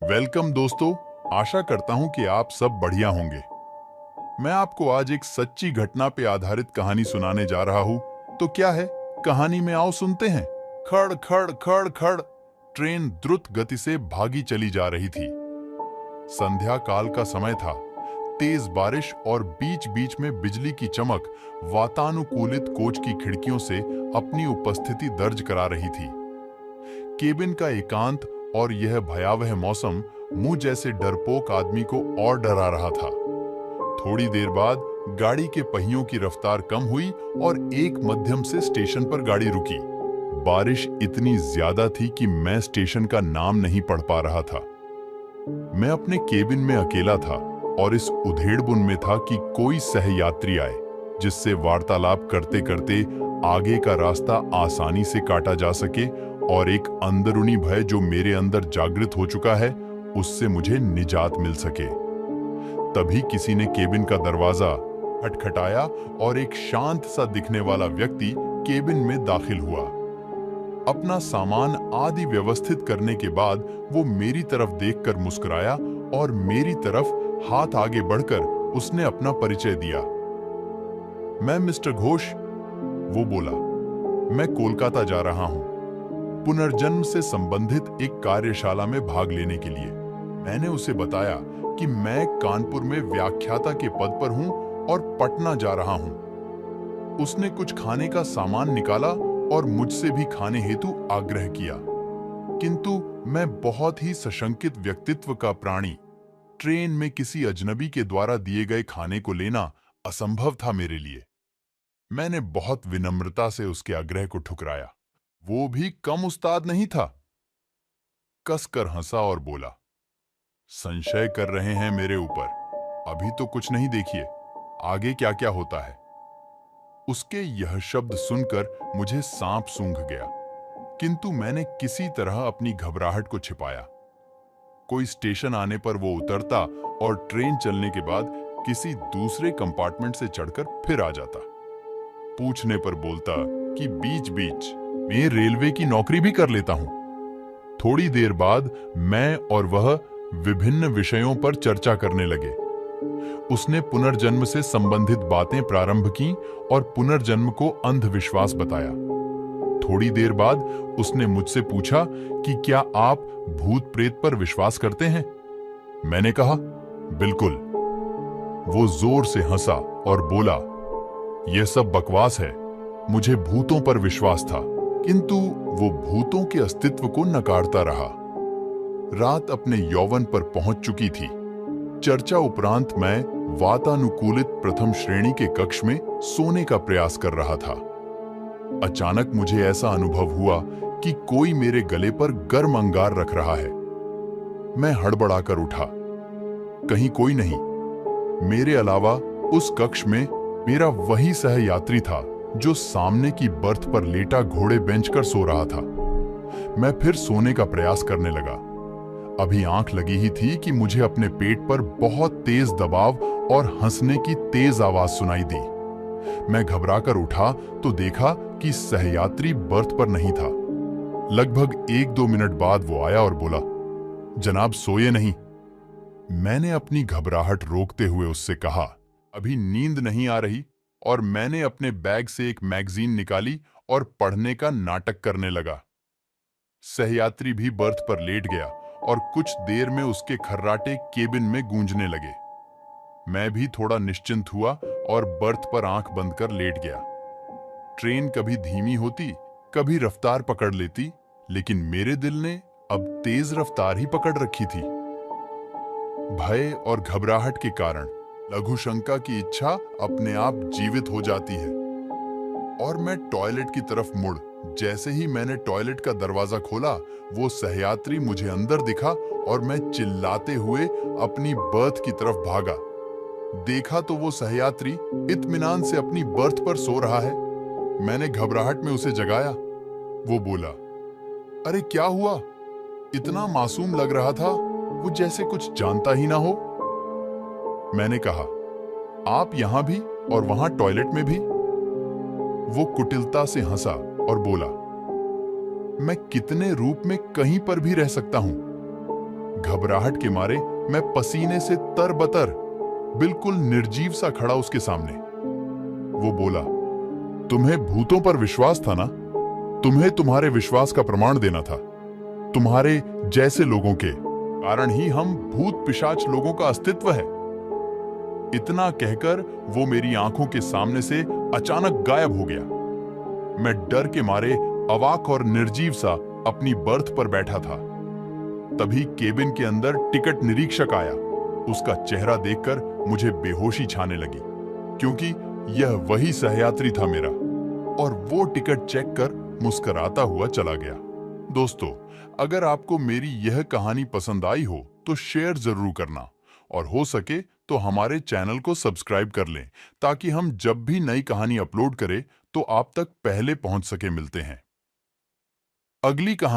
Welcome दोस्तों। आशा करता हूं कि आप सब बढ़िया होंगे। मैं आपको आज एक सच्ची घटना पे आधारित कहानी सुनाने जा रहा हूं। तो क्या है कहानी में, आओ सुनते हैं। खड़ खड़ खड़ खड़ ट्रेन द्रुत गति से भागी चली जा रही थी। संध्या काल का समय था। तेज बारिश और बीच बीच में बिजली की चमक वातानुकूलित कोच की खिड़कियों से अपनी उपस्थिति दर्ज करा रही थी। केबिन का एकांत और यह भयावह मौसम मुझ जैसे डरपोक आदमी को और डरा रहा था। थोड़ी देर बाद गाड़ी के पहियों की रफ्तार कम हुई और एक मध्यम से स्टेशन पर गाड़ी रुकी। बारिश इतनी ज्यादा थी कि मैं स्टेशन का नाम नहीं पढ़ पा रहा था। मैं अपने केबिन में अकेला था और इस उधेड़बुन में था कि कोई सहयात्री आए जिससे वार्तालाप करते करते आगे का रास्ता आसानी से काटा जा सके और एक अंदरूनी भय जो मेरे अंदर जागृत हो चुका है उससे मुझे निजात मिल सके। तभी किसी ने केबिन का दरवाजा खटखटाया और एक शांत सा दिखने वाला व्यक्ति केबिन में दाखिल हुआ। अपना सामान आदि व्यवस्थित करने के बाद वो मेरी तरफ देखकर मुस्कुराया और मेरी तरफ हाथ आगे बढ़कर उसने अपना परिचय दिया। मैं मिस्टर घोष, वो बोला। मैं कोलकाता जा रहा हूं, पुनर्जन्म से संबंधित एक कार्यशाला में भाग लेने के लिए। मैंने उसे बताया कि मैं कानपुर में व्याख्याता के पद पर हूं और पटना जा रहा हूं। उसने कुछ खाने का सामान निकाला और मुझसे भी खाने हेतु आग्रह किया, किंतु मैं बहुत ही सशंकित व्यक्तित्व का प्राणी, ट्रेन में किसी अजनबी के द्वारा दिए गए खाने को लेना असंभव था मेरे लिए। मैंने बहुत विनम्रता से उसके आग्रह को ठुकराया। वो भी कम उस्ताद नहीं था। कसकर हंसा और बोला, संशय कर रहे हैं मेरे ऊपर? अभी तो कुछ नहीं, देखिए आगे क्या क्या होता है। उसके यह शब्द सुनकर मुझे सांप सूंघ गया, किंतु मैंने किसी तरह अपनी घबराहट को छिपाया। कोई स्टेशन आने पर वो उतरता और ट्रेन चलने के बाद किसी दूसरे कंपार्टमेंट से चढ़कर फिर आ जाता। पूछने पर बोलता कि बीच बीच मैं रेलवे की नौकरी भी कर लेता हूं। थोड़ी देर बाद मैं और वह विभिन्न विषयों पर चर्चा करने लगे। उसने पुनर्जन्म से संबंधित बातें प्रारंभ की और पुनर्जन्म को अंधविश्वास बताया। थोड़ी देर बाद उसने मुझसे पूछा कि क्या आप भूत प्रेत पर विश्वास करते हैं? मैंने कहा, बिल्कुल। वो जोर से हंसा और बोला, यह सब बकवास है, मुझे भूतों पर विश्वास था। किंतु वो भूतों के अस्तित्व को नकारता रहा। रात अपने यौवन पर पहुंच चुकी थी। चर्चा उपरांत मैं वातानुकूलित प्रथम श्रेणी के कक्ष में सोने का प्रयास कर रहा था। अचानक मुझे ऐसा अनुभव हुआ कि कोई मेरे गले पर गर्म अंगार रख रहा है। मैं हड़बड़ाकर उठा। कहीं कोई नहीं। मेरे अलावा उस कक्ष में मेरा वही सहयात्री था जो सामने की बर्थ पर लेटा घोड़े बेंच कर सो रहा था। मैं फिर सोने का प्रयास करने लगा। अभी आंख लगी ही थी कि मुझे अपने पेट पर बहुत तेज दबाव और हंसने की तेज आवाज सुनाई दी। मैं घबराकर उठा तो देखा कि सहयात्री बर्थ पर नहीं था। लगभग 1-2 मिनट बाद वो आया और बोला, जनाब सोए नहीं? मैंने अपनी घबराहट रोकते हुए उससे कहा, अभी नींद नहीं आ रही, और मैंने अपने बैग से एक मैगजीन निकाली और पढ़ने का नाटक करने लगा। सहयात्री भी बर्थ पर लेट गया और कुछ देर में उसके खर्राटे केबिन में गूंजने लगे। मैं भी थोड़ा निश्चिंत हुआ और बर्थ पर आंख बंद कर लेट गया। ट्रेन कभी धीमी होती, कभी रफ्तार पकड़ लेती, लेकिन मेरे दिल ने अब तेज रफ्तार ही पकड़ रखी थी। भय और घबराहट के कारण लघु शंका की इच्छा अपने आप जीवित हो जाती है और मैं टॉयलेट की तरफ मुड़। जैसे ही मैंने टॉयलेट का दरवाजा खोला, वो सहयात्री मुझे अंदर दिखा और मैं चिल्लाते हुए अपनी बर्थ की तरफ भागा। देखा तो वो सहयात्री इत्मीनान से अपनी बर्थ पर सो रहा है। मैंने घबराहट में उसे जगाया। वो बोला, अरे क्या हुआ? इतना मासूम लग रहा था, वो जैसे कुछ जानता ही ना हो। मैंने कहा, आप यहां भी और वहां टॉयलेट में भी? वो कुटिलता से हंसा और बोला, मैं कितने रूप में कहीं पर भी रह सकता हूं। घबराहट के मारे मैं पसीने से तरबतर, बिल्कुल निर्जीव सा खड़ा उसके सामने। वो बोला, तुम्हें भूतों पर विश्वास था ना? तुम्हें तुम्हारे विश्वास का प्रमाण देना था। तुम्हारे जैसे लोगों के कारण ही हम भूत पिशाच लोगों का अस्तित्व है। इतना कहकर वो मेरी आंखों के सामने से अचानक गायब हो गया। मैं डर के मारे अवाक और निर्जीव सा अपनी बर्थ पर बैठा था। तभी केबिन के अंदर टिकट निरीक्षक आया। उसका चेहरा देखकर मुझे बेहोशी छाने लगी, क्योंकि यह वही सहयात्री था मेरा, और वो टिकट चेक कर मुस्कुराता हुआ चला गया। दोस्तों, अगर आपको मेरी यह कहानी पसंद आई हो तो शेयर जरूर करना, और हो सके तो हमारे चैनल को सब्सक्राइब कर लें, ताकि हम जब भी नई कहानी अपलोड करें तो आप तक पहले पहुंच सके। मिलते हैं अगली कहानी।